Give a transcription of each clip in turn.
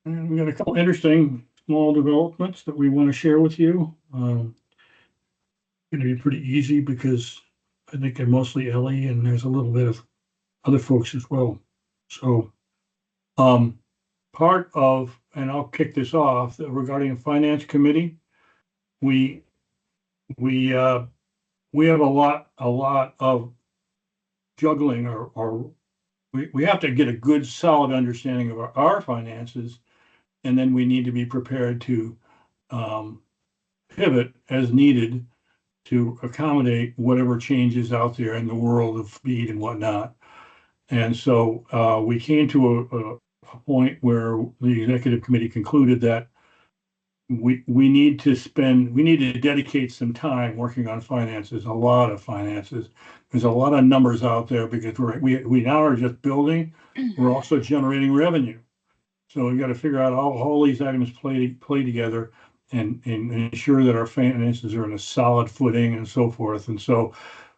And we got a couple interesting small developments that we want to share with you. Going to be pretty easy because I think they're mostly Ellie and there's a little bit of other folks as well. So, part of, and I'll kick this off regarding a finance committee. We we have a lot of juggling, or we have to get a good solid understanding of our finances, and then we need to be prepared to pivot as needed to accommodate whatever changes out there in the world of speed and whatnot. And so we came to a point where the executive committee concluded that we need to dedicate some time working on finances, a lot of finances. There's a lot of numbers out there because we now are just building. We're also generating revenue. So we've got to figure out how all these items play together and ensure that our finances are in a solid footing and so forth. And so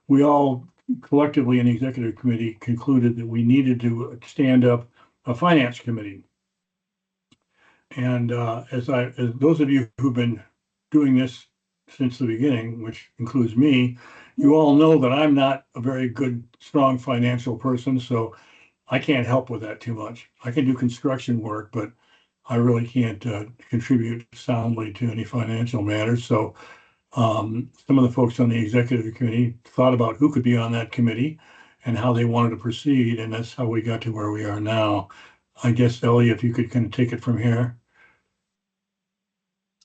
we all collectively in the executive committee concluded that we needed to stand up a finance committee. And as those of you who've been doing this since the beginning, which includes me, you all know that I'm not a very good, strong financial person, so I can't help with that too much. I can do construction work, but I really can't contribute soundly to any financial matters. So some of the folks on the executive committee thought about who could be on that committee and how they wanted to proceed, and that's how we got to where we are now. I guess, Ellie, if you could kind of take it from here.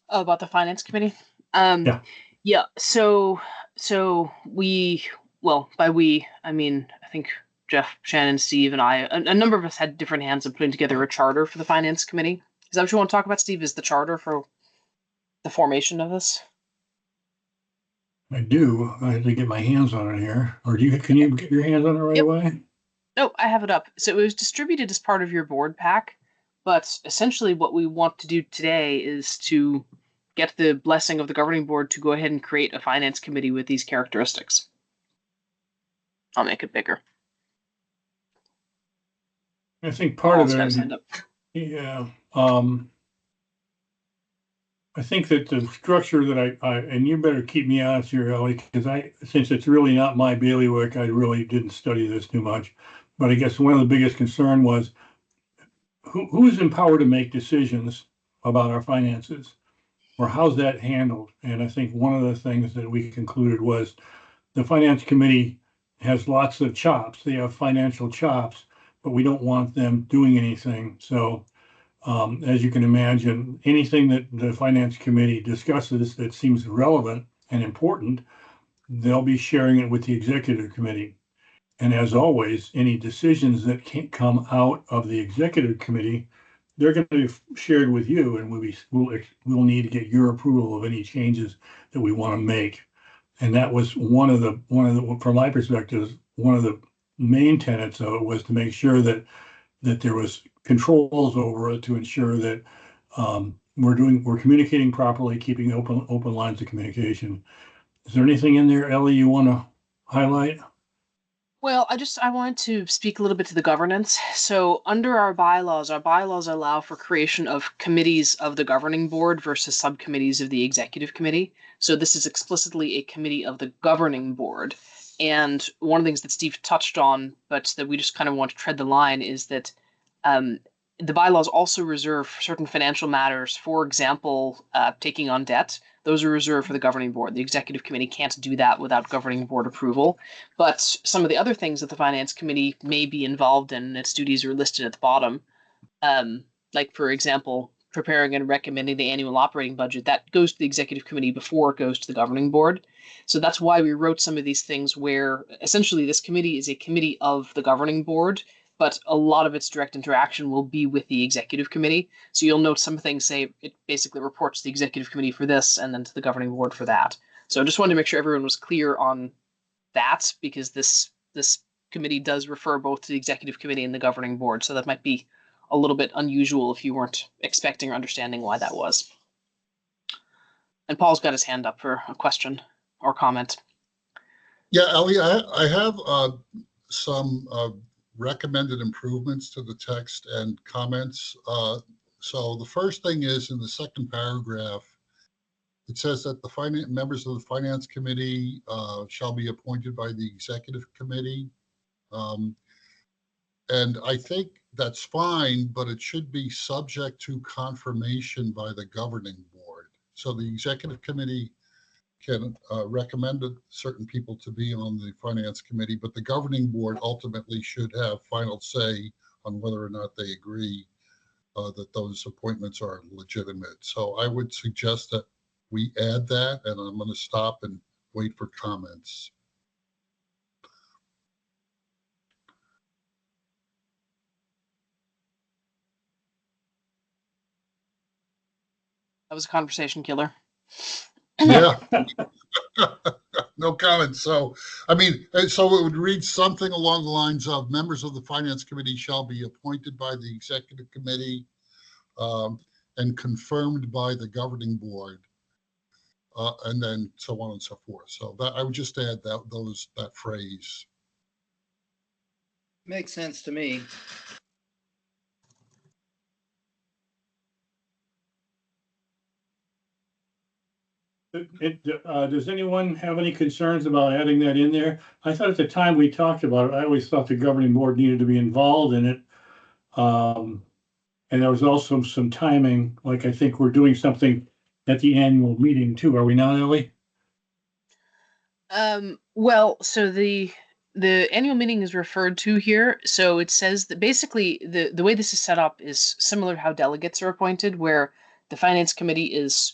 Oh, about the finance committee? Yeah. Yeah. So we, well, by we, I mean, I think Jeff, Shannon, Steve, and I, a number of us had different hands in putting together a charter for the finance committee. Is that what you want to talk about, Steve? Is the charter for the formation of this? I do. I had to get my hands on it here. Or can you get your hands on it right away? No, I have it up. So it was distributed as part of your board pack, but essentially what we want to do today is to get the blessing of the governing board to go ahead and create a finance committee with these characteristics. I'll make it bigger. I think part of it, yeah. I think that the structure that and you better keep me honest here, Ellie, because since it's really not my bailiwick, I really didn't study this too much. But I guess one of the biggest concern was who is empowered to make decisions about our finances, or how's that handled? And I think one of the things that we concluded was the finance committee has lots of chops. They have financial chops, but we don't want them doing anything. So as you can imagine, anything that the finance committee discusses that seems relevant and important, they'll be sharing it with the executive committee. And as always, any decisions that can't come out of the executive committee, they're going to be shared with you, and we'll need to get your approval of any changes that we want to make. And that was one of the, from my perspective, one of the main tenets of it was to make sure that there was controls over it to ensure that we're communicating properly, keeping open lines of communication. Is there anything in there, Ellie, you want to highlight? Well, I wanted to speak a little bit to the governance. So under our bylaws allow for creation of committees of the governing board versus subcommittees of the executive committee. So this is explicitly a committee of the governing board. And one of the things that Steve touched on, but that we just kind of want to tread the line, is that the bylaws also reserve certain financial matters, for example, taking on debt. Those are reserved for the governing board. The executive committee can't do that without governing board approval. But some of the other things that the finance committee may be involved in, its duties are listed at the bottom. Like, for example, preparing and recommending the annual operating budget, that goes to the executive committee before it goes to the governing board. So that's why we wrote some of these things where essentially this committee is a committee of the governing board, but a lot of its direct interaction will be with the executive committee. So you'll note some things say it basically reports to the executive committee for this and then to the governing board for that. So I just wanted to make sure everyone was clear on that, because this committee does refer both to the executive committee and the governing board. So that might be a little bit unusual if you weren't expecting or understanding why that was. And Paul's got his hand up for a question or comment. Yeah, Ellie, I have some recommended improvements to the text and comments So the first thing is in the second paragraph, it says that the members of the Finance Committee shall be appointed by the Executive Committee. And I think that's fine, but it should be subject to confirmation by the governing board. So the Executive Committee can recommend certain people to be on the Finance Committee, but the governing board ultimately should have final say on whether or not they agree that those appointments are legitimate. So I would suggest that we add that, and I'm going to stop and wait for comments. That was a conversation killer. Yeah. No comments. So, I mean, so it would read something along the lines of members of the Finance Committee shall be appointed by the Executive Committee and confirmed by the governing board, and then so on and so forth. So that I would just add that phrase. Makes sense to me. Does anyone have any concerns about adding that in there? I thought at the time we talked about it, I always thought the governing board needed to be involved in it. And there was also some timing, like I think we're doing something at the annual meeting too. Are we not, Ellie? Well, so the annual meeting is referred to here. So it says that basically the way this is set up is similar to how delegates are appointed, where the Finance Committee is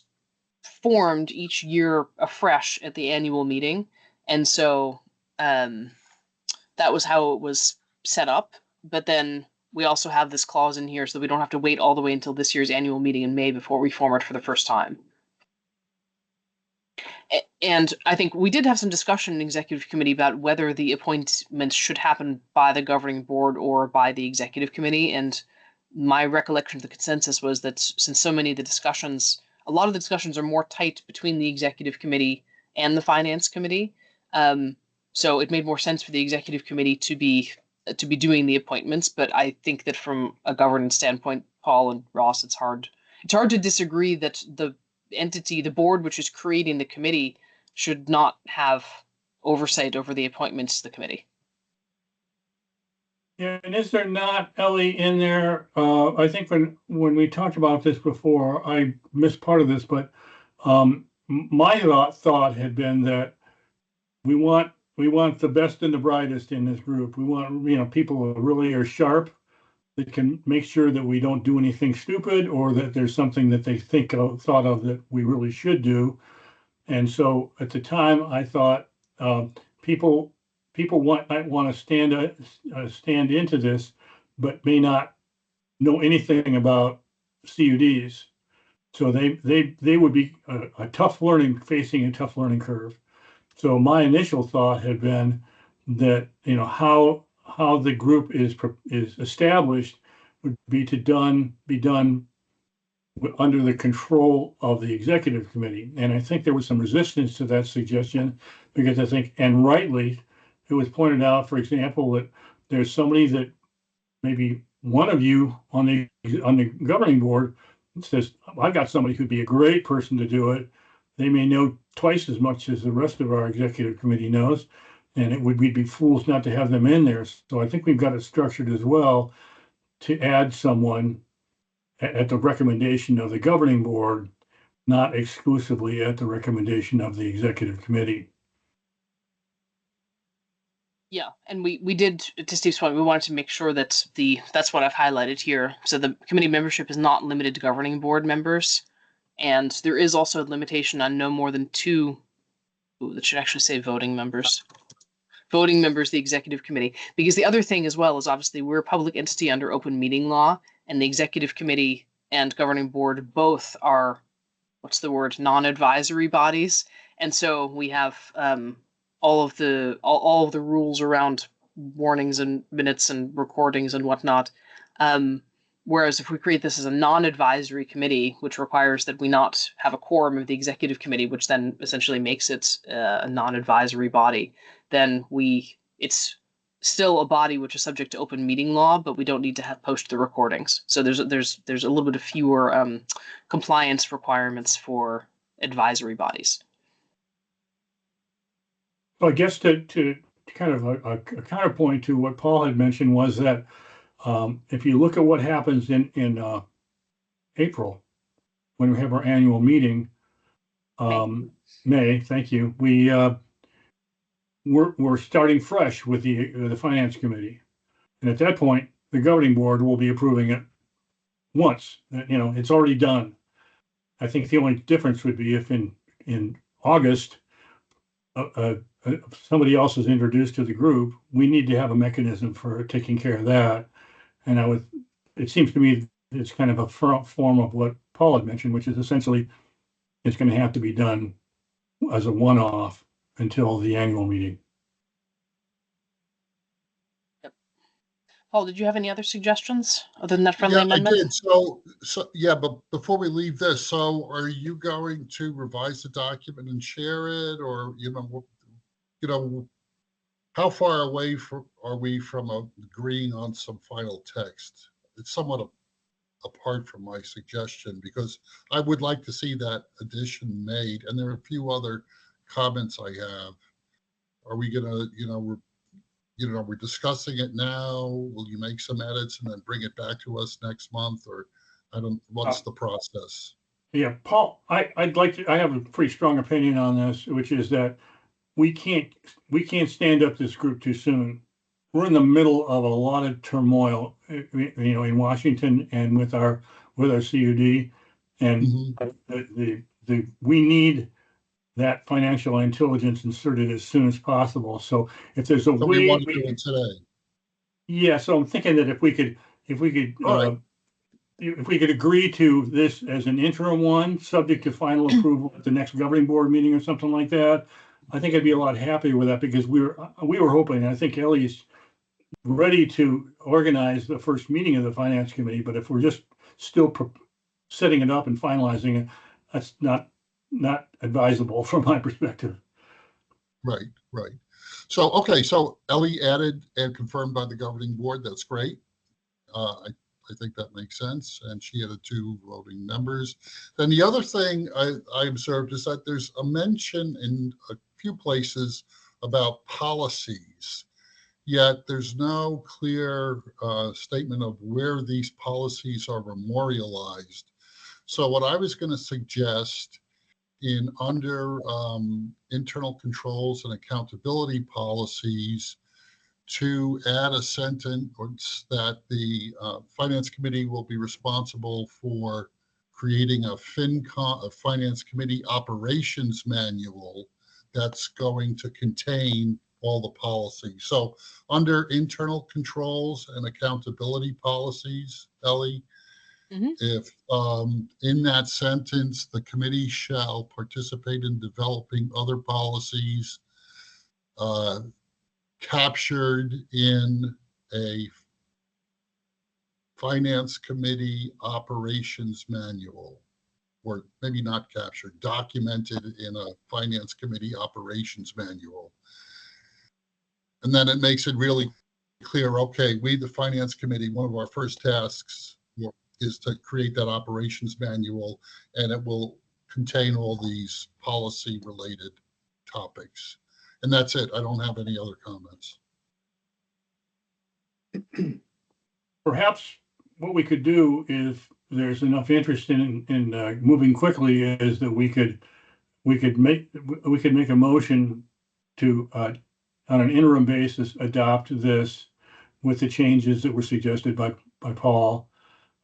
formed each year afresh at the annual meeting. And so that was how it was set up. But then we also have this clause in here so that we don't have to wait all the way until this year's annual meeting in May before we form it for the first time. And I think we did have some discussion in executive committee about whether the appointments should happen by the governing board or by the executive committee. And my recollection of the consensus was that since so many of the discussions, a lot of the discussions are more tight between the executive committee and the finance committee. So it made more sense for the executive committee to be doing the appointments. But I think that from a governance standpoint, Paul and Ross, it's hard to disagree that the entity, the board, which is creating the committee, should not have oversight over the appointments to the committee. Yeah, and is there not, Ellie, in there? I think when we talked about this before, I missed part of this, but my thought had been that we want the best and the brightest in this group. We want people who really are sharp, that can make sure that we don't do anything stupid or that there's something that they thought of that we really should do. And so at the time, I thought people might want to stand into this, but may not know anything about CUDs. So they would be facing a tough learning curve. So my initial thought had been that how the group is established would be done under the control of the executive committee. And I think there was some resistance to that suggestion because I think, and rightly, it was pointed out, for example, that there's somebody that maybe one of you on the governing board says, I got somebody who'd be a great person to do it. They may know twice as much as the rest of our executive committee knows, and we'd be fools not to have them in there. So I think we've got it structured as well to add someone at the recommendation of the governing board, not exclusively at the recommendation of the executive committee. Yeah, and we did, to Steve's point, we wanted to make sure that that's what I've highlighted here. So the committee membership is not limited to governing board members, and there is also a limitation on no more than two. That should actually say voting members. Voting members of the executive committee, because the other thing as well is obviously we're a public entity under open meeting law, and the executive committee and governing board both are, non-advisory bodies, and so we have all of the rules around warnings and minutes and recordings and whatnot. Whereas if we create this as a non-advisory committee, which requires that we not have a quorum of the executive committee, which then essentially makes it a non-advisory body, then it's still a body which is subject to open meeting law, but we don't need to post the recordings. So there's a little bit of fewer compliance requirements for advisory bodies. So I guess to kind of a counterpoint to what Paul had mentioned was that if you look at what happens in April, when we have our annual meeting, May, thank you, we're starting fresh with the finance committee. And at that point, the governing board will be approving it once. It's already done. I think the only difference would be if in August, somebody else is introduced to the group, we need to have a mechanism for taking care of that. And it seems to me it's kind of a form of what Paul had mentioned, which is essentially it's going to have to be done as a one-off until the annual meeting. Paul, did you have any other suggestions other than that friendly amendment? I did. So yeah, but before we leave this, so are you going to revise the document and share it, or how far away are we from agreeing on some final text? It's somewhat apart from my suggestion, because I would like to see that addition made, and there are a few other comments I have. Are we gonna, we're discussing it now? Will you make some edits and then bring it back to us next month, or what's the process? Yeah, Paul, I have a pretty strong opinion on this, which is that we can't stand up this group too soon. We're in the middle of a lot of turmoil, in Washington and with our CUD, and we need that financial intelligence inserted as soon as possible. So if there's a way, we want to do it today. Yeah, so I'm thinking that if we could agree to this as an interim one, subject to final approval at the next governing board meeting or something like that, I think I'd be a lot happier with that, because we were hoping, I think Ellie's ready to organize the first meeting of the finance committee, but if we're just still setting it up and finalizing it, that's not advisable from my perspective. Right. So Ellie added and confirmed by the governing board. That's great. I think that makes sense. And she added 2 voting members. Then the other thing I observed is that there's a mention in a few places about policies, yet there's no clear statement of where these policies are memorialized. So what I was going to suggest under internal controls and accountability policies, to add a sentence that the finance committee will be responsible for creating a finance committee operations manual that's going to contain all the policies. So under internal controls and accountability policies, Ellie, if in that sentence, the committee shall participate in developing other policies captured in a finance committee operations manual, or maybe not captured, documented in a finance committee operations manual. And then it makes it really clear, okay, we, the finance committee, one of our first tasks is to create that operations manual, and it will contain all these policy related topics. And that's it. I don't have any other comments. Perhaps what we could do, if there's enough interest in moving quickly, is that we could make a motion to on an interim basis adopt this with the changes that were suggested by Paul,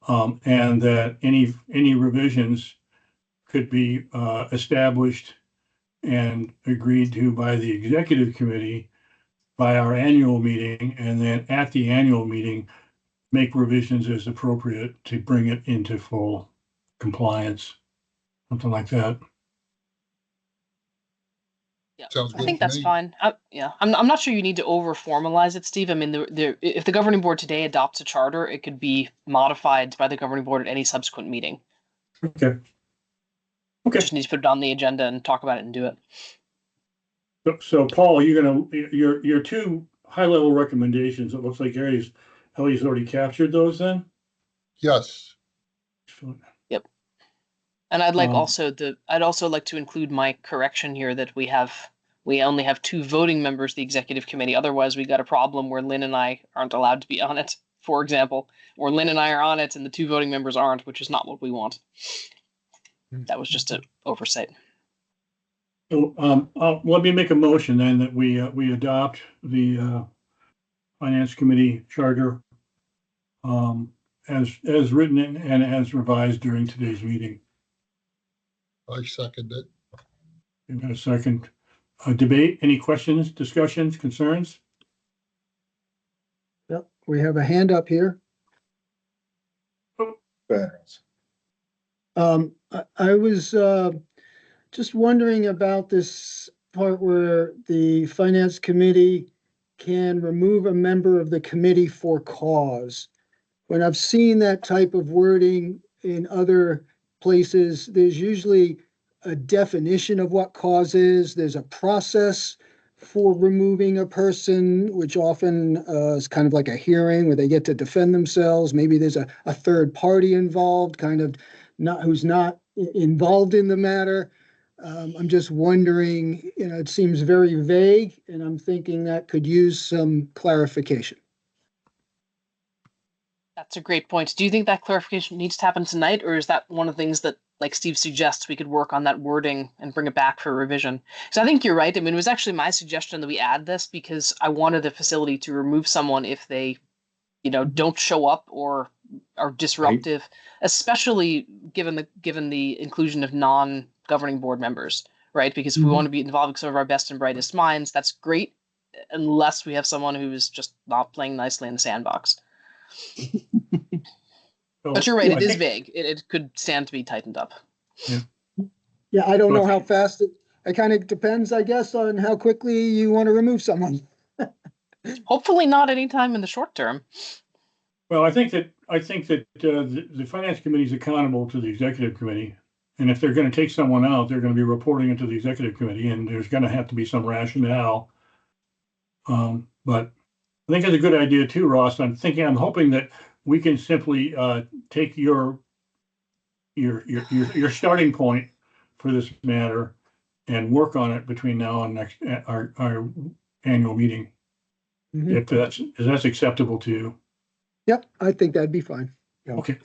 and that any revisions could be established and agreed to by the executive committee by our annual meeting, and then at the annual meeting make revisions as appropriate to bring it into full compliance, something like that. Yeah, Sounds good. I think that's fine. I'm not sure you need to over formalize it, Steve. I mean, if the governing board today adopts a charter, it could be modified by the governing board at any subsequent meeting. Okay. Just need to put it on the agenda and talk about it and do it. So Paul, your 2 high-level recommendations. It looks like Ellie's already captured those then? Yes, And I'd like Um, I'd also like to include my correction here that we only have 2 voting members of the executive committee. Otherwise, we got a problem where Lynn and I aren't allowed to be on it, for example, or Lynn and I are on it and the 2 voting members aren't, which is not what we want. That was just an oversight. So, let me make a motion then that we adopt the Finance Committee charter as written and as revised during today's meeting. I second it. Give it a second. Debate, any questions, discussions, concerns? Yep, we have a hand up here. I was just wondering about this part where the Finance Committee can remove a member of the committee for cause. When I've seen that type of wording in other places, there's usually a definition of what cause is. There's a process for removing a person, which often is kind of like a hearing where they get to defend themselves. Maybe there's a third party involved, kind of who's not involved in the matter. I'm just wondering, it seems very vague, and I'm thinking that could use some clarification. That's a great point. Do you think that clarification needs to happen tonight, or is that one of the things that, like Steve suggests, we could work on that wording and bring it back for revision? Because I think you're right. I mean, it was actually my suggestion that we add this because I wanted the facility to remove someone if they, don't show up or are disruptive, especially given the inclusion of non-governing board members, right? Because if we want to be involving some of our best and brightest minds, that's great, unless we have someone who is just not playing nicely in the sandbox. But you're right, it is vague. It could stand to be tightened up. Yeah, I don't know how fast it kind of depends, I guess, on how quickly you want to remove someone. Hopefully not anytime in the short term. Well, I think that the Finance Committee is accountable to the Executive Committee. And if they're going to take someone out, they're going to be reporting it to the Executive Committee, and there's going to have to be some rationale. But I think it's a good idea too, Ross. I'm hoping that we can simply take your starting point for this matter and work on it between now and next our annual meeting. If that's acceptable to you. Yep, I think that'd be fine. Okay.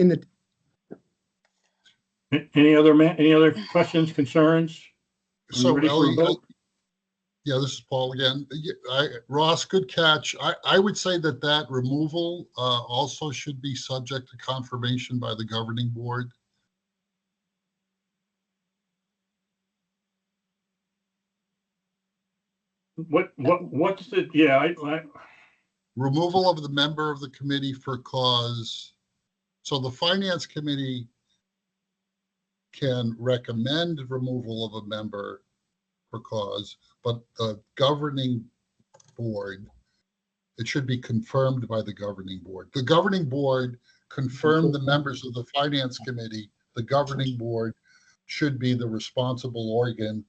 Any other questions, concerns? So Ellie, yeah, this is Paul again. Ross, good catch. I would say that removal also should be subject to confirmation by the governing board. What's the, Removal of the member of the committee for cause. So the Finance Committee can recommend removal of a member for cause, but the governing board, it should be confirmed by the governing board. The governing board confirmed the members of the Finance Committee. The governing board should be the responsible organ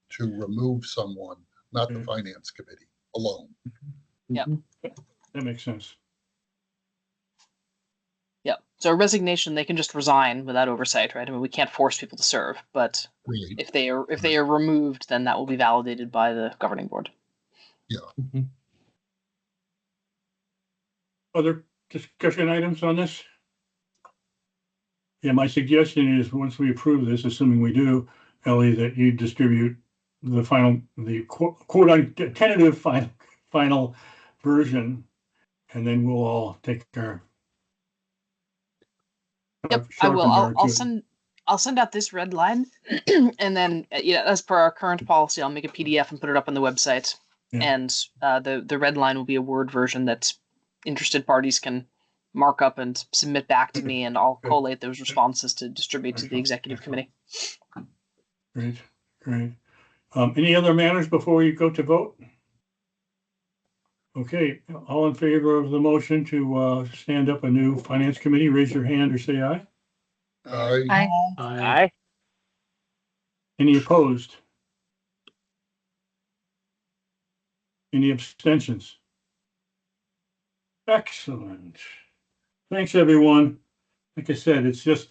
to remove someone, not the Finance Committee alone. Yeah. That makes sense. Yeah. So a resignation, they can just resign without oversight, right? I mean, we can't force people to serve, but if they are removed, then that will be validated by the governing board. Yeah. Other discussion items on this? Yeah, my suggestion is once we approve this, assuming we do, Ellie, that you distribute the quote tentative final version, and then we'll all take our. Yep, I will. I'll send out this red line, and then as per our current policy, I'll make a PDF and put it up on the website. Yeah. And the red line will be a Word version that interested parties can mark up and submit back to me, and I'll collate those responses to distribute to the executive committee. Great. Any other matters before we go to vote? Okay, all in favor of the motion to stand up a new Finance Committee, raise your hand or say aye. Aye. Aye. Any opposed? Any abstentions? Excellent. Thanks, everyone. Like I said, it's just,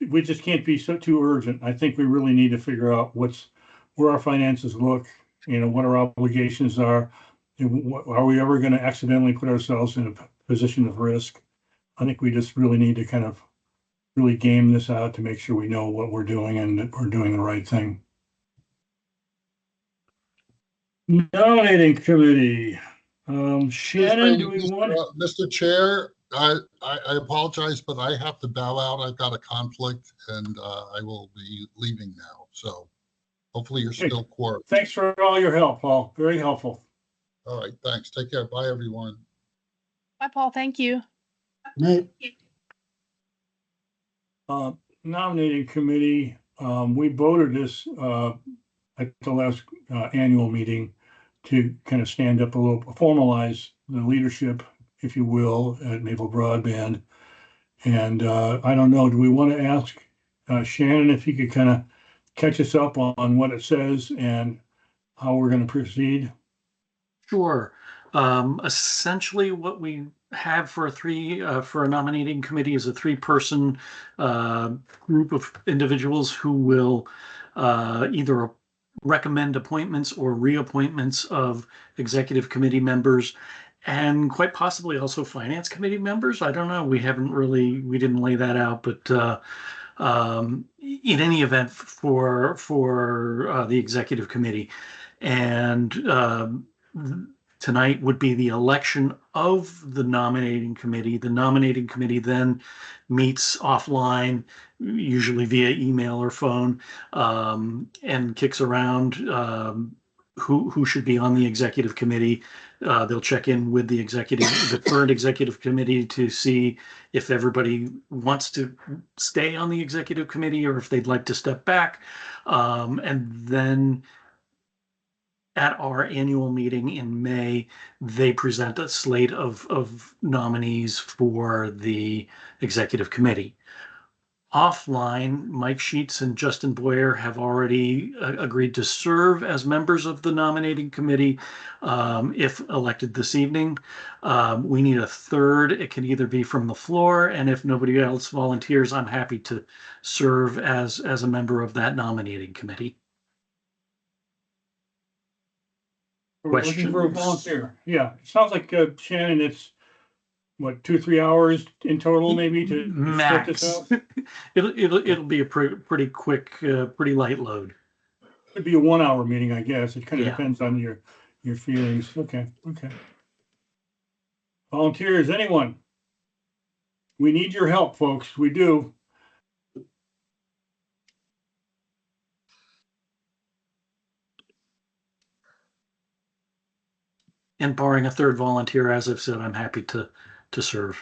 we just can't be so too urgent. I think we really need to figure out where our finances look, what our obligations are. And are we ever going to accidentally put ourselves in a position of risk? I think we just really need to kind of really game this out to make sure we know what we're doing and that we're doing the right thing. Nominating committee. Shannon, do we want? Mr. Chair, I apologize, but I have to bow out. I've got a conflict and I will be leaving now. So hopefully you're still quorum. Thanks for all your help, Paul. Very helpful. All right, thanks. Take care. Bye, everyone. Bye, Paul. Thank you. Night. Nominating committee, we voted this at the last annual meeting to kind of stand up a little, formalize the leadership, if you will, at Maple Broadband. And I don't know, do we want to ask Shannon if he could kind of catch us up on what it says and how we're going to proceed? Sure. Essentially, what we have for a nominating committee is a 3-person group of individuals who will either recommend appointments or reappointments of executive committee members, and quite possibly also finance committee members. I don't know. We didn't lay that out, but in any event, for the executive committee. And tonight would be the election of the nominating committee. The nominating committee then meets offline, usually via email or phone, and kicks around who should be on the executive committee. They'll check in with the current executive committee to see if everybody wants to stay on the executive committee or if they'd like to step back. And then at our annual meeting in May, they present a slate of nominees for the executive committee. Offline, Mike Sheets and Justin Boyer have already agreed to serve as members of the nominating committee if elected this evening. We need a third. It can either be from the floor, and if nobody else volunteers, I'm happy to serve as a member of that nominating committee. We're looking for a volunteer. Yeah, it sounds like Shannon, it's what, 2-3 hours in total, maybe to max. Start this out? It'll be a pretty quick, pretty light load. It'd be a 1-hour meeting, I guess. It kind of Yeah. depends on your feelings. Okay. Volunteers, anyone? We need your help, folks. We do. And barring a third volunteer, as I've said, I'm happy to serve.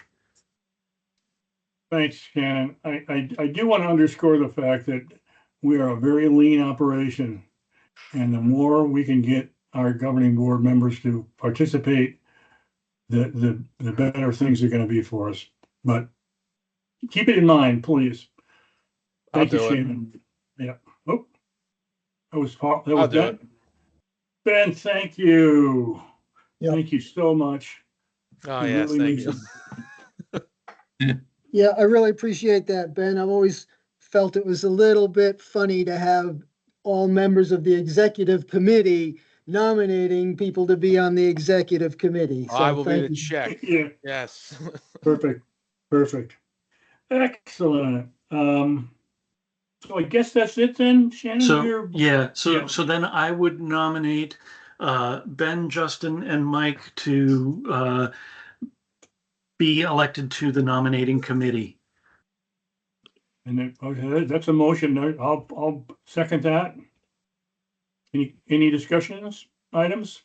Thanks, Shannon. I do want to underscore the fact that we are a very lean operation, and the more we can get our governing board members to participate, the better things are going to be for us. But keep it in mind, please. Thank you, Shannon. Yeah. Oh, that was Paul. That was Ben. Ben, thank you. Yep. Thank you so much. Oh, yes, thank you. Yeah, I really appreciate that, Ben. I've always felt it was a little bit funny to have all members of the executive committee nominating people to be on the executive committee. So I will be thank the you. check. Yeah, Yes. perfect. Excellent. So I guess that's it then, Shannon. So then I would nominate Ben, Justin, and Mike to be elected to the nominating committee. And then, okay, that's a motion. I'll second that. Any discussions items?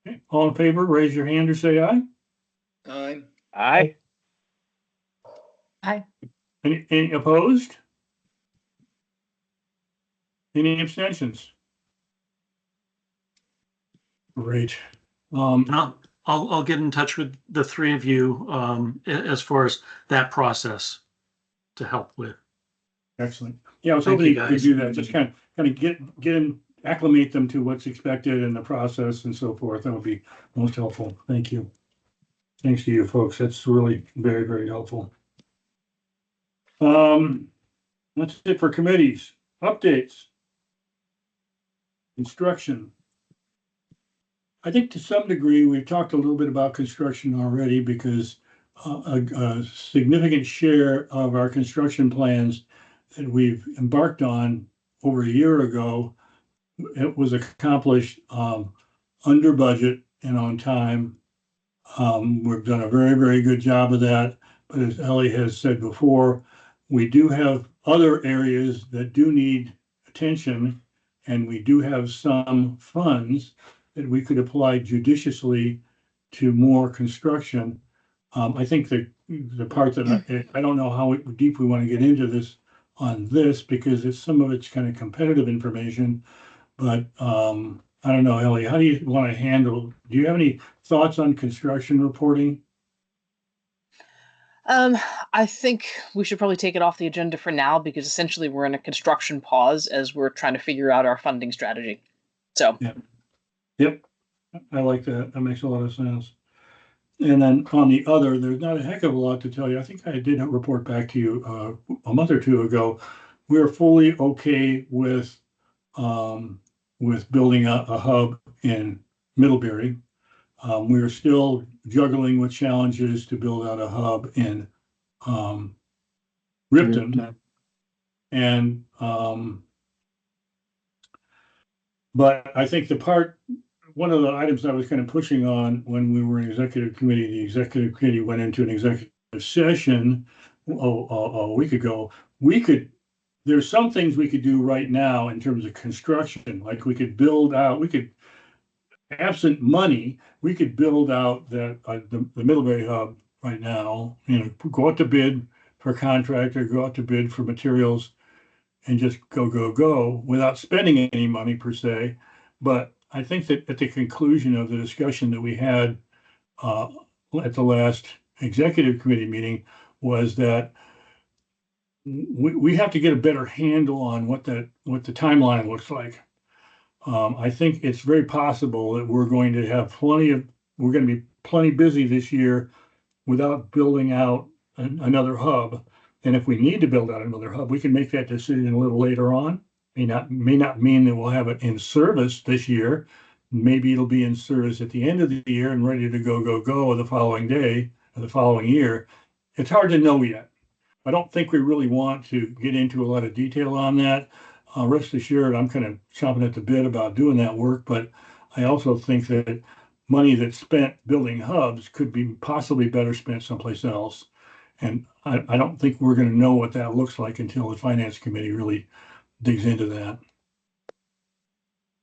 Okay, all in favor, raise your hand or say aye. Aye. Aye. Aye. Any opposed? Any abstentions? Great. And I'll get in touch with the three of you as far as that process to help with. Excellent. Yeah, I was Thank hoping you, you could guys. do that. Just kind of get in acclimate them to what's expected in the process and so forth. That would be most helpful. Thank you. Thanks to you folks. That's really very, very helpful. That's it for committees. Updates. Construction. I think to some degree, we've talked a little bit about construction already because a significant share of our construction plans that we've embarked on over a year ago, it was accomplished under budget and on time. We've done a very, very good job of that. But as Ellie has said before, we do have other areas that do need attention, and we do have some funds that we could apply judiciously to more construction. I think the part that I don't know how deep we want to get into this on this because some of it's kind of competitive information, but I don't know, Ellie, how do you want to handle? Do you have any thoughts on construction reporting? I think we should probably take it off the agenda for now because essentially we're in a construction pause as we're trying to figure out our funding strategy. So. Yep, I like that. That makes a lot of sense. And then on the other, there's not a heck of a lot to tell you. I think I did report back to you a month or two ago. We're fully okay with building a hub in Middlebury. We're still juggling with challenges to build out a hub in Ripton. And but I think one of the items I was kind of pushing on when we were in executive committee, the executive committee went into an executive session a week ago. There's some things we could do right now in terms of construction, like we could build out, absent money, we could build out the Middlebury hub right now, go out to bid for a contractor, go out to bid for materials and just go without spending any money per se. But I think that at the conclusion of the discussion that we had at the last executive committee meeting was that we have to get a better handle on what the timeline looks like. I think it's very possible that we're going to be plenty busy this year without building out another hub. And if we need to build out another hub, we can make that decision a little later on. May not mean that we'll have it in service this year. Maybe it'll be in service at the end of the year and ready to go the following day or the following year. It's hard to know yet. I don't think we really want to get into a lot of detail on that. Rest assured, I'm kind of chomping at the bit about doing that work, but I also think that money that's spent building hubs could be possibly better spent someplace else. And I don't think we're going to know what that looks like until the finance committee really digs into that.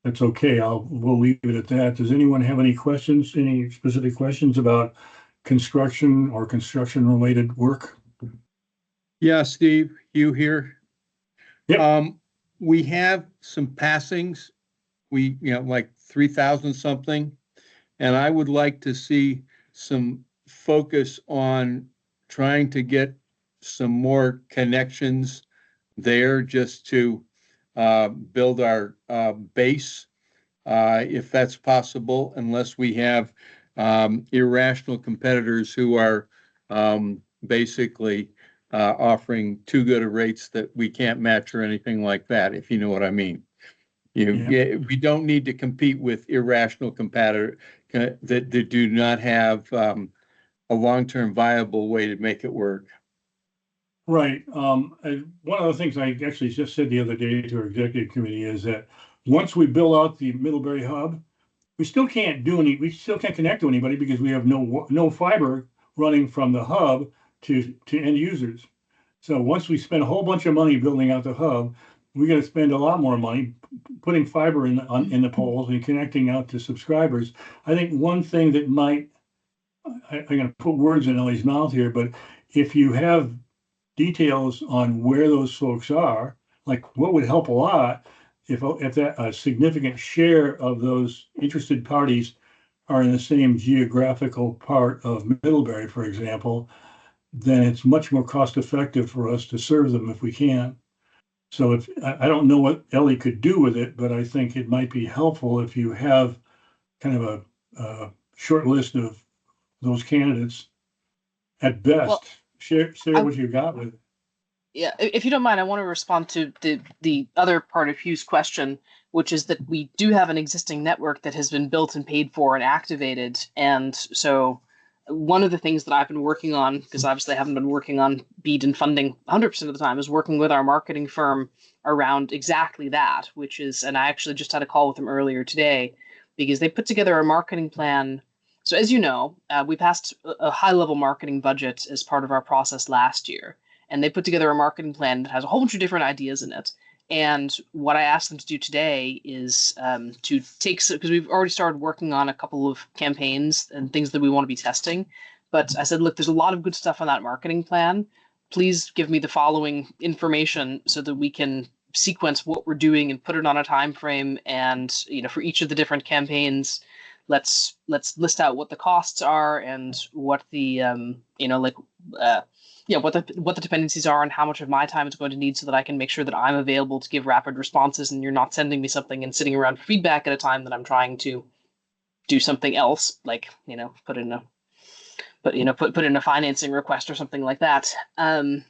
That's okay. We'll leave it at that. Does anyone have any questions, any specific questions about construction or construction related work? Yeah, Steve, you here? Yep. We have some passings. We, like 3,000 something. And I would like to see some focus on trying to get some more connections there just to build our base, if that's possible, unless we have irrational competitors who are basically offering too good a rates that we can't match or anything like that, if you know what I mean. We don't need to compete with irrational competitors that do not have a long-term viable way to make it work. Right. One of the things I actually just said the other day to our executive committee is that once we build out the Middlebury hub, we still can't connect to anybody because we have no fiber running from the hub to end users. So once we spend a whole bunch of money building out the hub, we're going to spend a lot more money putting fiber in the poles and connecting out to subscribers. I think one thing that I'm going to put words in Ellie's mouth here, but if you have details on where those folks are, like what would help a lot if that a significant share of those interested parties are in the same geographical part of Middlebury, for example, then it's much more cost effective for us to serve them if we can. So if I don't know what Ellie could do with it, but I think it might be helpful if you have kind of a short list of those candidates at best. Well, Share I- what you got with it. Yeah, if you don't mind, I want to respond to the other part of Hugh's question, which is that we do have an existing network that has been built and paid for and activated. And so one of the things that I've been working on, because obviously I haven't been working on BEAD and funding 100% of the time, is working with our marketing firm around exactly that, which is, and I actually just had a call with them earlier today, because they put together a marketing plan. So as you know, we passed a high-level marketing budget as part of our process last year, and they put together a marketing plan that has a whole bunch of different ideas in it. And what I asked them to do today is to take, because we've already started working on a couple of campaigns and things that we want to be testing. But I said, look, there's a lot of good stuff on that marketing plan. Please give me the following information so that we can sequence what we're doing and put it on a time frame. And for each of the different campaigns, let's list out what the costs are and what the what the dependencies are and how much of my time it's going to need so that I can make sure that I'm available to give rapid responses and you're not sending me something and sitting around for feedback at a time that I'm trying to do something else, like, put in a financing request or something like that. And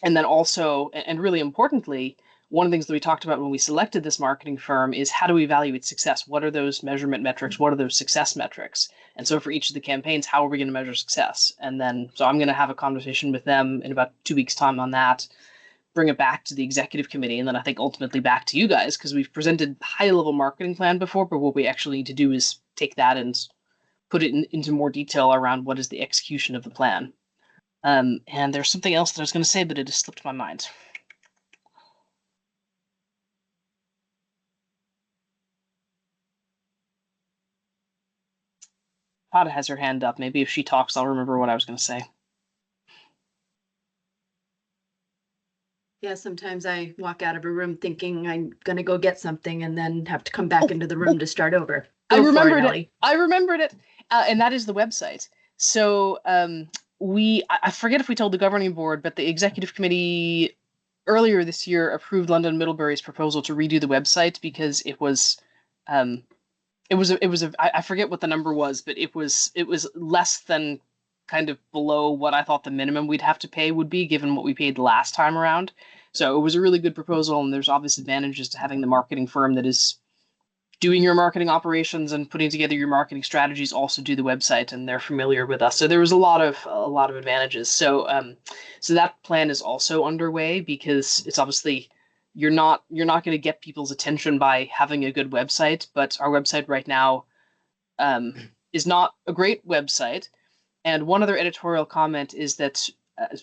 then also, and really importantly, one of the things that we talked about when we selected this marketing firm is how do we evaluate success? What are those measurement metrics? What are those success metrics? And so for each of the campaigns, how are we going to measure success? And then, so I'm going to have a conversation with them in about 2 weeks' time on that, bring it back to the executive committee, and then I think ultimately back to you guys, because we've presented high-level marketing plan before, but what we actually need to do is take that and put it into more detail around what is the execution of the plan. And there's something else that I was going to say, but it has slipped my mind. Pada has her hand up. Maybe if she talks, I'll remember what I was going to say. Yeah, sometimes I walk out of a room thinking I'm going to go get something and then have to come back into the room to start over. I remembered it. I remembered it. And that is the website. So I forget if we told the governing board, but the executive committee earlier this year approved London Middlebury's proposal to redo the website because it was I forget what the number was, but it was less than kind of below what I thought the minimum we'd have to pay would be given what we paid the last time around. So it was a really good proposal, and there's obvious advantages to having the marketing firm that is doing your marketing operations and putting together your marketing strategies also do the website, and they're familiar with us. So there was a lot of advantages. So so that plan is also underway because it's obviously you're not going to get people's attention by having a good website, but our website right now is not a great website. And one other editorial comment is that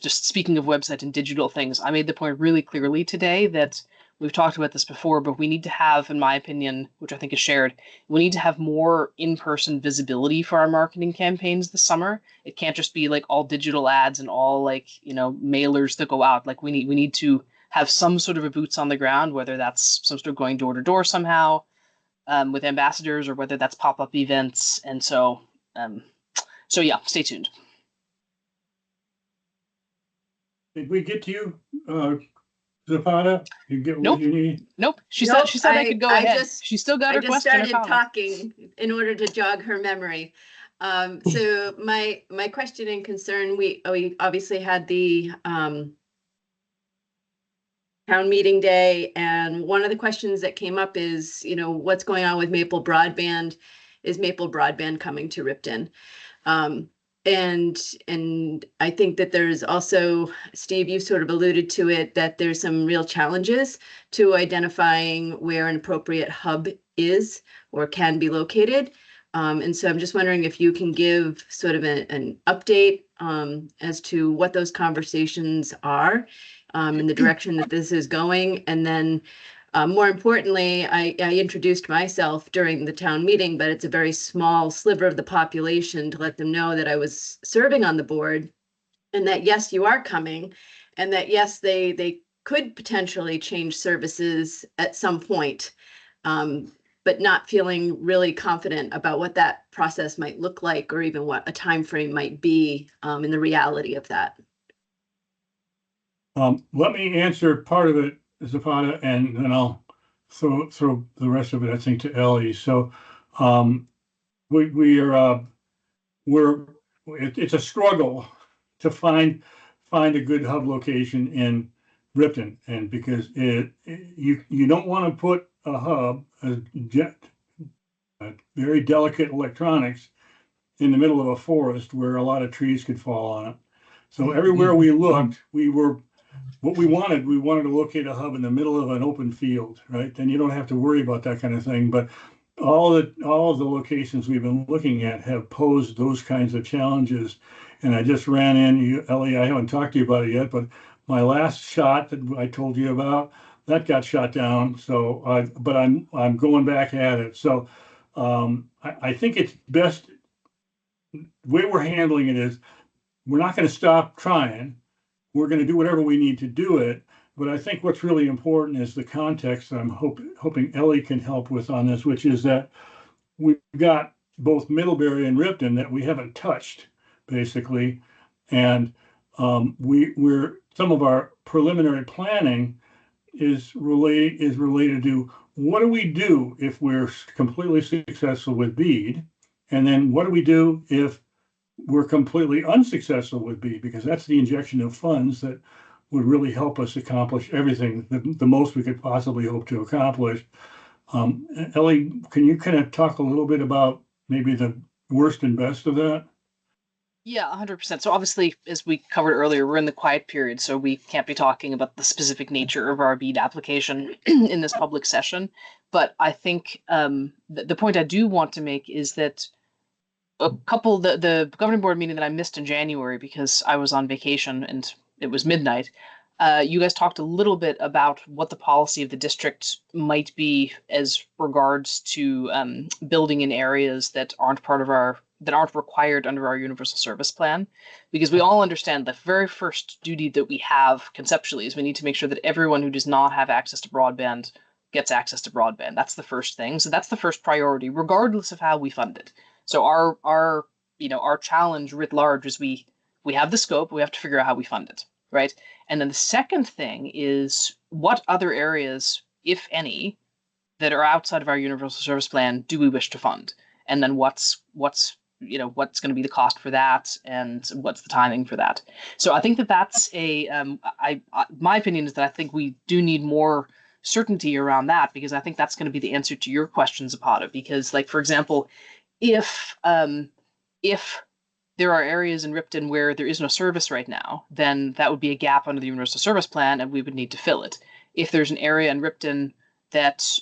just speaking of website and digital things, I made the point really clearly today that we've talked about this before, but we need to have, in my opinion, which I think is shared, we need to have more in-person visibility for our marketing campaigns this summer. It can't just be like all digital ads and all mailers that go out. Like we need to have some sort of a boots on the ground, whether that's some sort of going door to door somehow with ambassadors or whether that's pop-up events. And so yeah, stay tuned. Did we get to you, Zapata? You get Nope. what you need? Nope. She said I could go ahead. She still got her question. I just started talking in order to jog her memory. So my question and concern, we obviously had the town meeting day, and one of the questions that came up is, what's going on with Maple Broadband? Is Maple Broadband coming to Ripton? And I think that there's also, Steve, you sort of alluded to it, that there's some real challenges to identifying where an appropriate hub is or can be located. And so I'm just wondering if you can give sort of an update as to what those conversations are in the direction that this is going. And then more importantly, I introduced myself during the town meeting, but it's a very small sliver of the population to let them know that I was serving on the board and that, yes, you are coming, and that, yes, they could potentially change services at some point, but not feeling really confident about what that process might look like or even what a time frame might be in the reality of that. Let me answer part of it Zapata, and then I'll throw the rest of it, I think, to Ellie. So we are it's a struggle to find a good hub location in Ripton, and because you don't want to put a hub, very delicate electronics in the middle of a forest where a lot of trees could fall on it. So everywhere we looked, we wanted to locate a hub in the middle of an open field, right? Then you don't have to worry about that kind of thing. But all of the locations we've been looking at have posed those kinds of challenges. And I just ran in, Ellie, I haven't talked to you about it yet, but my last shot that I told you about, that got shot down. So, but I'm going back at it. So I think it's best, the way we're handling it is, we're not going to stop trying. We're going to do whatever we need to do it. But I think what's really important is the context that I'm hoping Ellie can help with on this, which is that we've got both Middlebury and Ripton that we haven't touched, basically. And we're some of our preliminary planning is related to what do we do if we're completely successful with BEAD? And then what do we do if we're completely unsuccessful with BEAD? Because that's the injection of funds that would really help us accomplish everything, the most we could possibly hope to accomplish. Ellie, can you kind of talk a little bit about maybe the worst and best of that? Yeah, 100%. So obviously, as we covered earlier, we're in the quiet period, so we can't be talking about the specific nature of our BEAD application in this public session. But I think the point I do want to make is that the governing board meeting that I missed in January because I was on vacation and it was midnight, you guys talked a little bit about what the policy of the district might be as regards to building in areas that aren't required under our universal service plan, because we all understand the very first duty that we have conceptually is we need to make sure that everyone who does not have access to broadband gets access to broadband. That's the first thing. So that's the first priority, regardless of how we fund it. So our challenge writ large is we have the scope, we have to figure out how we fund it, right? And then the second thing is what other areas, if any, that are outside of our universal service plan do we wish to fund? And then what's going to be the cost for that, and what's the timing for that? So I think that's my opinion is that I think we do need more certainty around that, because I think that's going to be the answer to your question, Zapata. Because, like, for example, if there are areas in Ripton where there is no service right now, then that would be a gap under the universal service plan, and we would need to fill it. If there's an area in Ripton that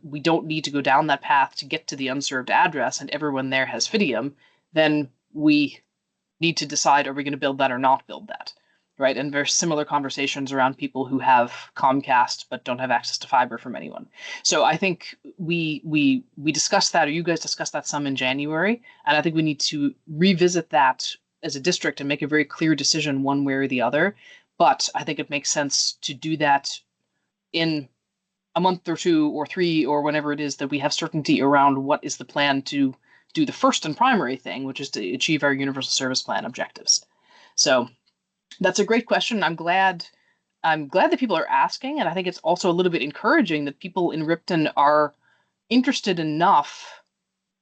we don't need to go down that path to get to the unserved address and everyone there has Fidium, then we need to decide, are we going to build that or not build that, right? And there's similar conversations around people who have Comcast but don't have access to fiber from anyone. So I think we discussed that, or you guys discussed that some in January, and I think we need to revisit that as a district and make a very clear decision one way or the other. But I think it makes sense to do that in a month or 2 or 3 or whenever it is that we have certainty around what is the plan to do the first and primary thing, which is to achieve our universal service plan objectives. So that's a great question. I'm glad that people are asking, and I think it's also a little bit encouraging that people in Ripton are interested enough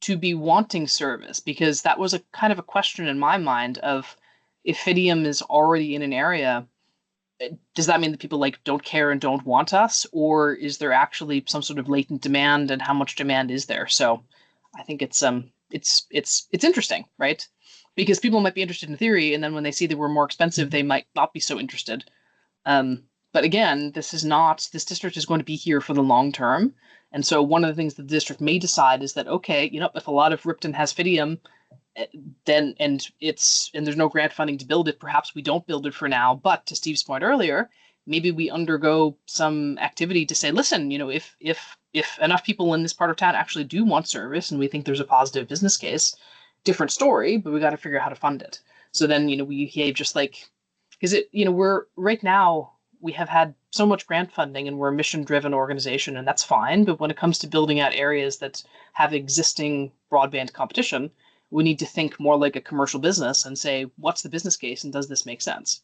to be wanting service, because that was a kind of a question in my mind of, if Fidium is already in an area, does that mean that people don't care and don't want us, or is there actually some sort of latent demand, and how much demand is there? So I think it's interesting, right? Because people might be interested in theory, and then when they see that we're more expensive, they might not be so interested. But again, this district is going to be here for the long term. And so one of the things that the district may decide is that, okay, if a lot of Ripton has Fidium, then and there's no grant funding to build it, perhaps we don't build it for now. But to Steve's point earlier, maybe we undergo some activity to say, listen, if enough people in this part of town actually do want service and we think there's a positive business case, different story, but we got to figure out how to fund it. So then, we behave just like, because we're right now, we have had so much grant funding and we're a mission-driven organization, and that's fine. But when it comes to building out areas that have existing broadband competition, we need to think more like a commercial business and say, what's the business case and does this make sense?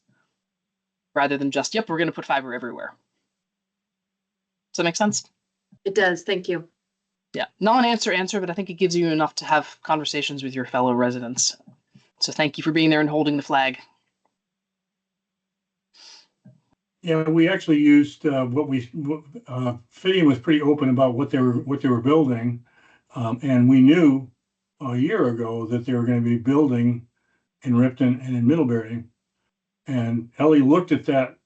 Rather than just, yep, we're going to put fiber everywhere. Does that make sense? It does. Thank you. Yeah, non-answer, but I think it gives you enough to have conversations with your fellow residents. So thank you for being there and holding the flag. Yeah, we actually used Fidium was pretty open about what they were building, and we knew a year ago that they were going to be building in Ripton and in Middlebury. And Ellie looked at that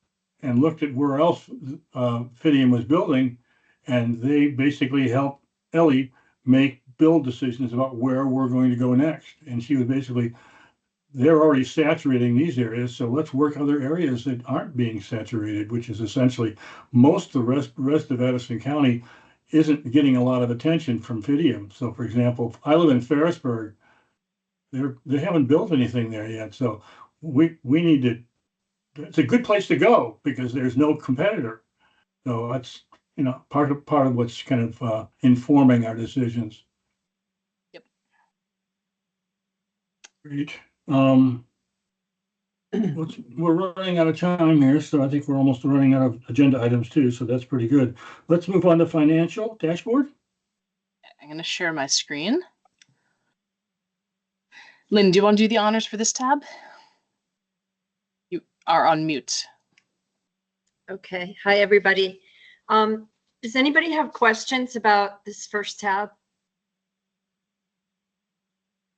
and looked at where else Fidium was building, and they basically helped Ellie make build decisions about where we're going to go next. And she was basically, they're already saturating these areas, so let's work other areas that aren't being saturated, which is essentially most of the rest of Addison County isn't getting a lot of attention from Fidium. So for example, I live in Ferrisburg. They haven't built anything there yet. So we need to, it's a good place to go because there's no competitor. So that's, part of what's kind of informing our decisions. Yep. Great. We're running out of time here, so I think we're almost running out of agenda items too, so that's pretty good. Let's move on to financial dashboard. I'm going to share my screen. Lynn, do you want to do the honors for this tab? You are on mute. Okay. Hi, everybody. Does anybody have questions about this first tab?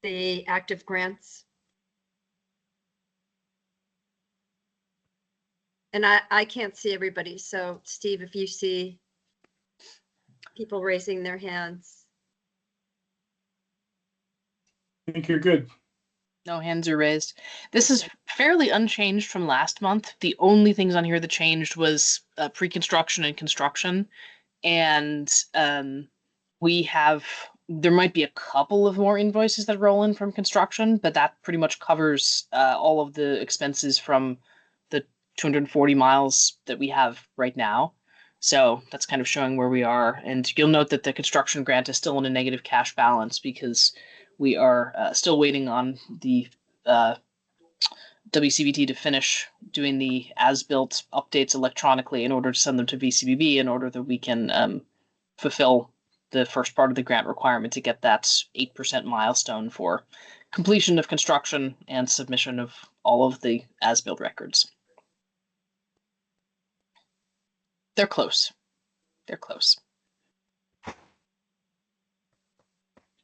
The active grants? And I can't see everybody. So Steve, if you see people raising their hands. I think you're good. No hands are raised. This is fairly unchanged from last month. The only things on here that changed was pre-construction and construction. And there might be a couple of more invoices that roll in from construction, but that pretty much covers all of the expenses from the 240 miles that we have right now. So that's kind of showing where we are. And you'll note that the construction grant is still in a negative cash balance because we are still waiting on the WCBT to finish doing the as-built updates electronically in order to send them to VCBB in order that we can fulfill the first part of the grant requirement to get that 8% milestone for completion of construction and submission of all of the as-built records. They're close. They're close.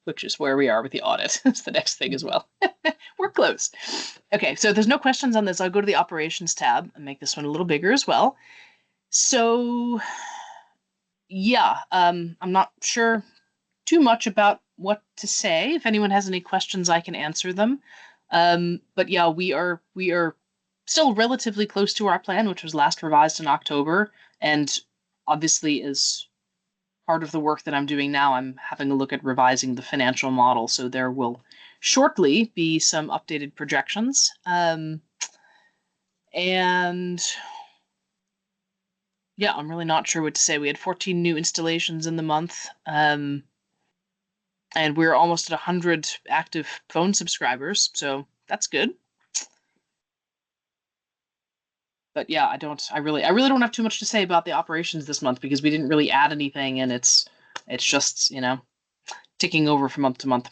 Which is where we are with the audit. That's the next thing as well. We're close. Okay, so if there's no questions on this, I'll go to the operations tab and make this one a little bigger as well. So, yeah, I'm not sure too much about what to say. If anyone has any questions, I can answer them. But yeah, we are still relatively close to our plan, which was last revised in October, and obviously is part of the work that I'm doing now. I'm having a look at revising the financial model, so there will shortly be some updated projections. And yeah, I'm really not sure what to say. We had 14 new installations in the month, and we're almost at 100 active phone subscribers, so that's good. But yeah, I really don't have too much to say about the operations this month because we didn't really add anything, and it's just, ticking over from month to month.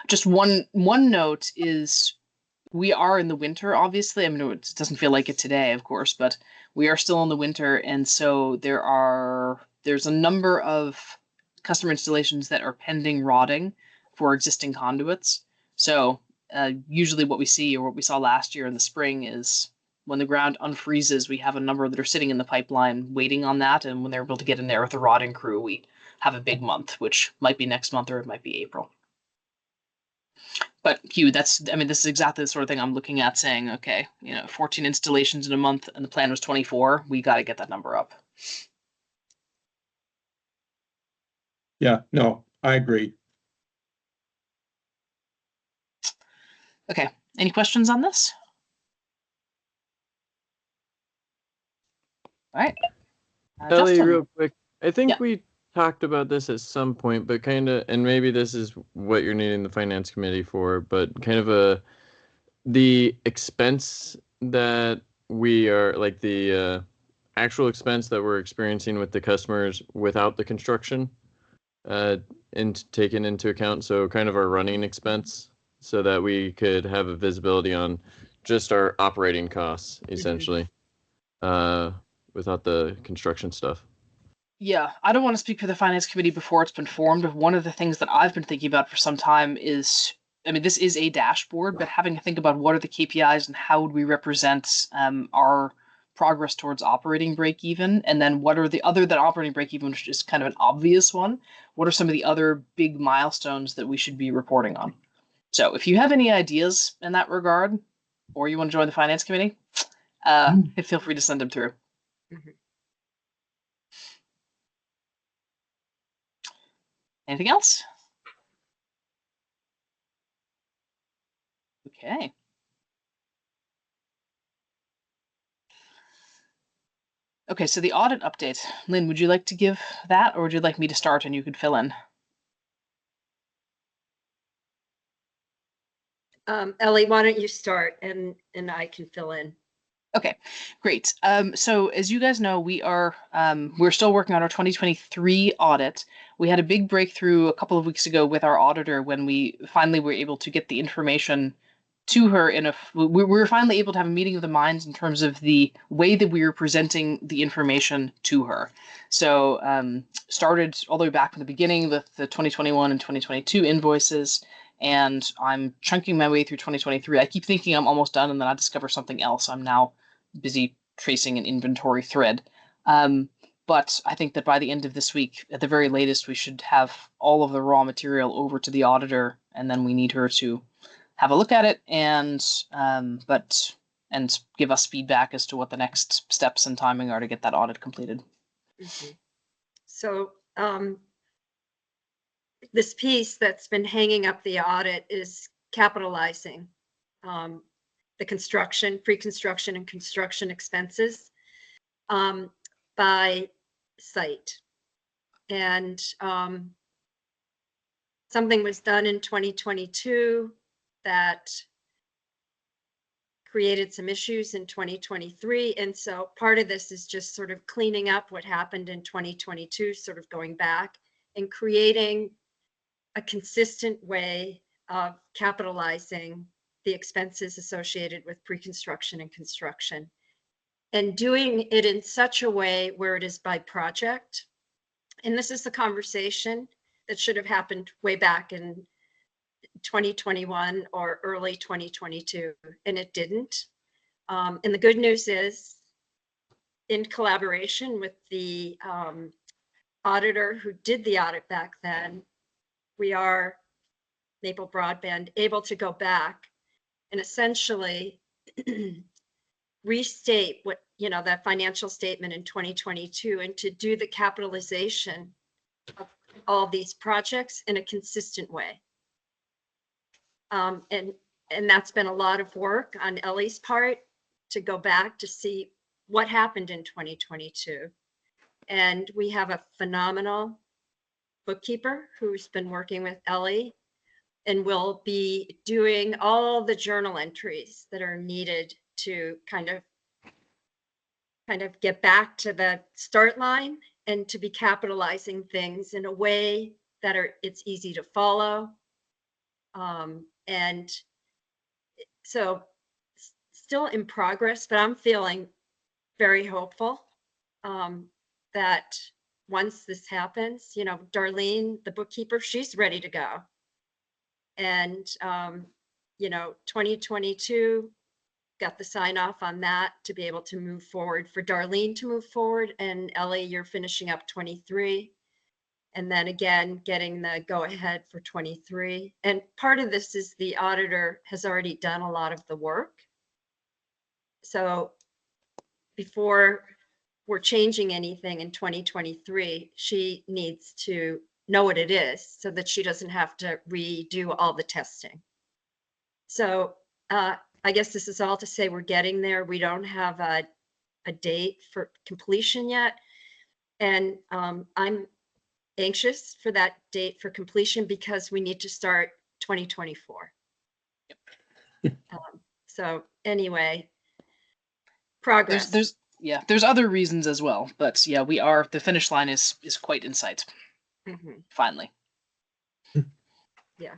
Just one note is we are in the winter, obviously. I mean, it doesn't feel like it today, of course, but we are still in the winter, and so there's a number of customer installations that are pending rodding for existing conduits. So usually what we see, or what we saw last year in the spring, is when the ground unfreezes, we have a number that are sitting in the pipeline waiting on that, and when they're able to get in there with the rodding crew, we have a big month, which might be next month or it might be April. But Hugh, this is exactly the sort of thing I'm looking at, saying, okay, 14 installations in a month and the plan was 24. We got to get that number up. Yeah, no, I agree. Okay, any questions on this? All right. Ellie, Justin. real quick, I think Yeah. we talked about this at some point, but kind of, and maybe this is what you're needing the finance committee for, but kind of the expense that we are, like the actual expense that we're experiencing with the customers without the construction and taken into account. So kind of our running expense, so that we could have a visibility on just our operating costs, essentially, without the construction stuff. Yeah, I don't want to speak for the finance committee before it's been formed. But one of the things that I've been thinking about for some time is, I mean, this is a dashboard, but having to think about what are the KPIs and how would we represent our progress towards operating break even, and then what are the other than operating break even, which is kind of an obvious one. What are some of the other big milestones that we should be reporting on? So if you have any ideas in that regard, or you want to join the finance committee, feel free to send them through. Mhm. Anything else? Okay. Okay, so the audit update. Lynn, would you like to give that, or would you like me to start and you could fill in? Ellie, why don't you start and I can fill in. Okay, great. So as you guys know, we're still working on our 2023 audit. We had a big breakthrough a couple of weeks ago with our auditor when we finally were able to get the information to her we were finally able to have a meeting of the minds in terms of the way that we were presenting the information to her. So started all the way back in the beginning with the 2021 and 2022 invoices, and I'm chunking my way through 2023. I keep thinking I'm almost done, and then I discover something else. I'm now busy tracing an inventory thread. But I think that by the end of this week, at the very latest, we should have all of the raw material over to the auditor, and then we need her to have a look at it and give us feedback as to what the next steps and timing are to get that audit completed. Mm-hmm. So this piece that's been hanging up the audit is capitalizing the construction, pre-construction and construction expenses by site. And something was done in 2022 that created some issues in 2023. And so part of this is just sort of cleaning up what happened in 2022, sort of going back and creating a consistent way of capitalizing the expenses associated with pre-construction and construction, and doing it in such a way where it is by project. And this is the conversation that should have happened way back in 2021 or early 2022, and it didn't. And the good news is, in collaboration with the auditor who did the audit back then, we are, Maple Broadband, able to go back and essentially restate what, that financial statement in 2022, and to do the capitalization of all these projects in a consistent way. And that's been a lot of work on Ellie's part to go back to see what happened in 2022. And we have a phenomenal bookkeeper who's been working with Ellie and will be doing all the journal entries that are needed to kind of get back to the start line and to be capitalizing things in a way that it's easy to follow. And so still in progress, but I'm feeling very hopeful that once this happens, Darlene, the bookkeeper, she's ready to go. And, 2022 got the sign off on that to be able to move forward, for Darlene to move forward. And Ellie, you're finishing up 23. And then again, getting the go ahead for 23. And part of this is the auditor has already done a lot of the work. So before we're changing anything in 2023, she needs to know what it is so that she doesn't have to redo all the testing. So I guess this is all to say we're getting there. We don't have a date for completion yet. And I'm anxious for that date for completion because we need to start 2024. So anyway, progress. yeah, there's other reasons as well, but yeah, the finish line is quite in sight. Mhm. Finally. Yeah.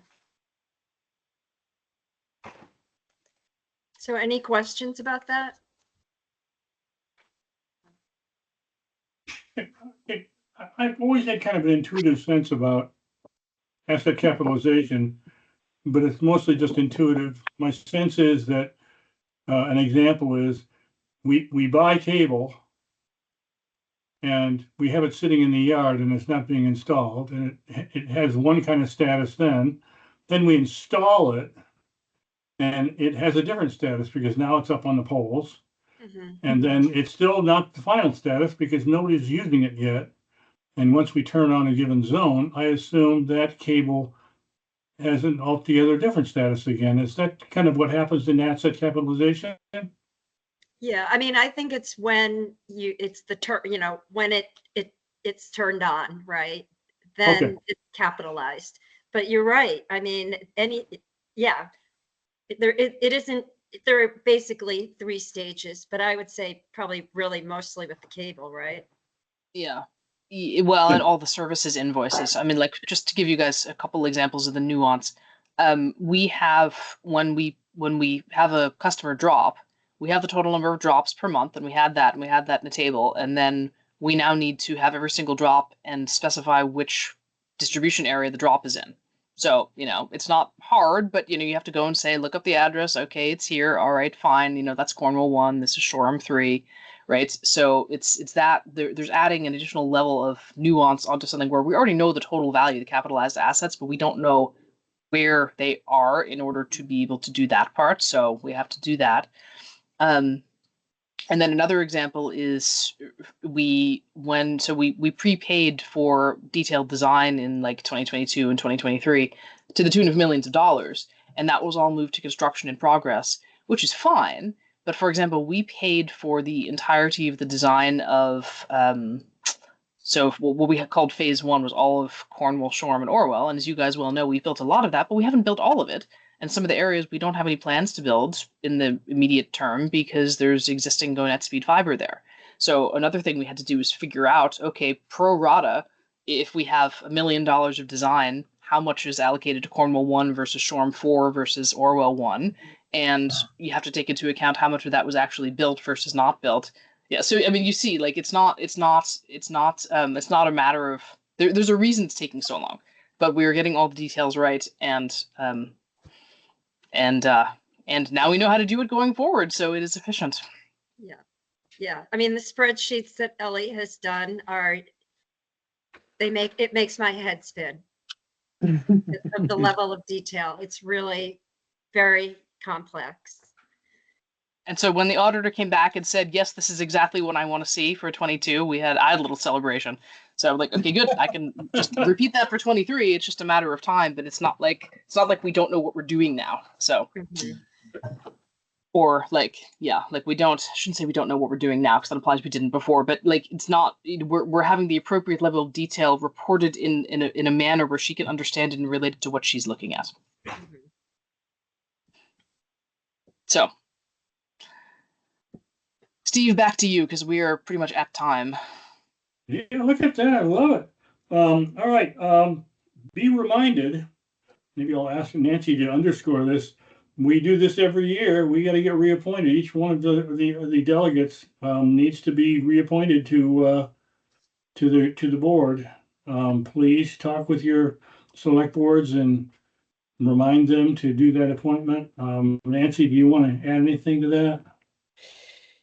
So any questions about that? I've always had kind of an intuitive sense about asset capitalization, but it's mostly just intuitive. My sense is that an example is we buy cable and we have it sitting in the yard and it's not being installed, and it has one kind of status then we install it and it has a different status because now it's up on the poles, Mhm. and then it's still not the final status because nobody's using it yet. And once we turn on a given zone, I assume that cable has an altogether different status again. Is that kind of what happens in asset capitalization? Yeah, I mean, I think it's when it's the when it's turned on, right? Okay. Then it's capitalized. But you're right. I mean, yeah, it isn't, there are basically 3 stages, but I would say probably really mostly with the cable, right? Yeah. Well, and all the services invoices. I mean, like, just to give you guys a couple examples of the nuance, we have when we have a customer drop, we have the total number of drops per month, and we had that in a table, and then we now need to have every single drop and specify which distribution area the drop is in. So, it's not hard, but you have to go and say, look up the address. Okay, it's here. All right, fine. That's Cornwall 1. This is Shoreham 3. Right. So it's that there's adding an additional level of nuance onto something where we already know the total value of the capitalized assets, but we don't know where they are in order to be able to do that part. So we have to do that. And then another example is we prepaid for detailed design in like 2022 and 2023 to the tune of millions of dollars, and that was all moved to construction in progress, which is fine. But for example, we paid for the entirety of the design of so what we had called phase 1 was all of Cornwall, Shoreham, and Orwell. And as you guys well know, we built a lot of that, but we haven't built all of it. And some of the areas we don't have any plans to build in the immediate term because there's existing GoNet speed fiber there. So another thing we had to do is figure out, okay, pro rata, if we have $1 million of design, how much is allocated to Cornwall 1 versus Shoreham 4 versus Orwell 1? And you have to take into account how much of that was actually built versus not built. Yeah, so I mean, you see, like it's not a matter of there's a reason it's taking so long, but we're getting all the details right, and now we know how to do it going forward, so it is efficient. Yeah. Yeah. I mean, the spreadsheets that Ellie has done it makes my head spin of the level of detail. It's really very complex. And so when the auditor came back and said, yes, this is exactly what I want to see for 22, I had a little celebration. So I'm like, okay, good. I can just repeat that for 23. It's just a matter of time, but it's not like we don't know what we're doing now. So, or like, yeah, like I shouldn't say we don't know what we're doing now because that implies we didn't before, but like, it's not, we're having the appropriate level of detail reported in a manner where she can understand it and relate it to what she's looking at. So, Steve, back to you because we are pretty much at time. Yeah, look at that. I love it. All right. Be reminded, maybe I'll ask Nancy to underscore this. We do this every year. We got to get reappointed. Each one of the delegates needs to be reappointed to the board. Please talk with your select boards and remind them to do that appointment. Nancy, do you want to add anything to that?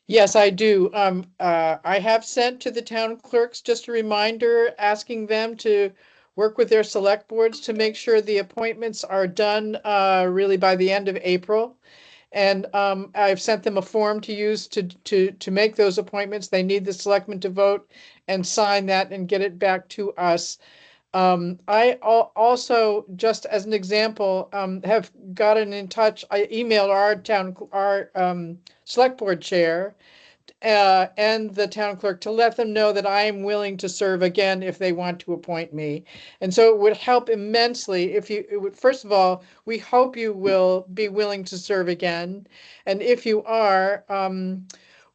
Yes, I do. I have sent to the town clerks just a reminder asking them to work with their select boards to make sure the appointments are done really by the end of April. And I've sent them a form to use to make those appointments. They need the selectmen to vote and sign that and get it back to us. I also, just as an example, have gotten in touch. I emailed our select board chair and the town clerk to let them know that I am willing to serve again if they want to appoint me. And so it would help immensely if first of all, we hope you will be willing to serve again. And if you are,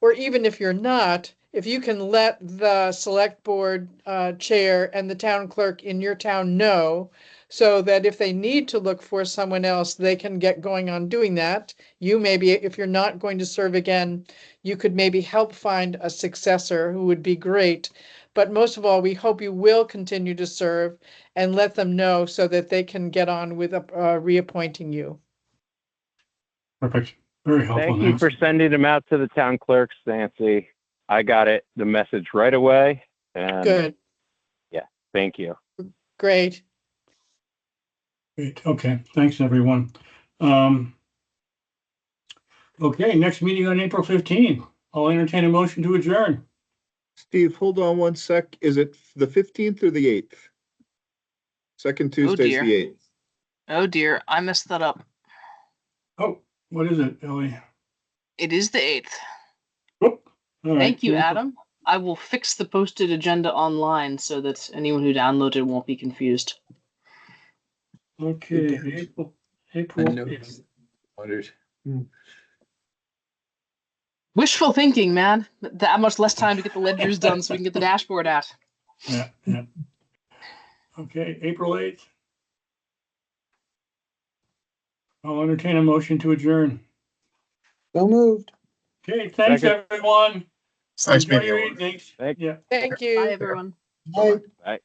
or even if you're not, if you can let the select board chair and the town clerk in your town know, so that if they need to look for someone else, they can get going on doing that. You maybe, if you're not going to serve again, you could maybe help find a successor who would be great. But most of all, we hope you will continue to serve and let them know so that they can get on with reappointing you. Perfect. Very helpful. Thank you for sending them out to the town clerks, Nancy. I got the message right away. And Good. Yeah, thank you. Great. Great. Okay. Thanks, everyone. Okay, next meeting on April 15th. I'll entertain a motion to adjourn. Steve, hold on one sec. Is it the 15th or the 8th? Second Tuesday's dear. the 8th. Oh dear, I messed that up. Oh, what is it, Ellie? It is the 8th. Whoop. All right. Thank you, Adam. I will fix the posted agenda online so that anyone who downloaded won't be confused. Okay, April 8th. Wondered. Wishful thinking, man. That much less time to get the ledgers done so we can get the dashboard out. Yeah. Okay, April 8th. I'll entertain a motion to adjourn. So moved. Okay, thanks, Second. everyone. Thanks, Enjoy meeting. your evenings. Thank- Yeah. Thank you. Bye, everyone. Bye. Bye.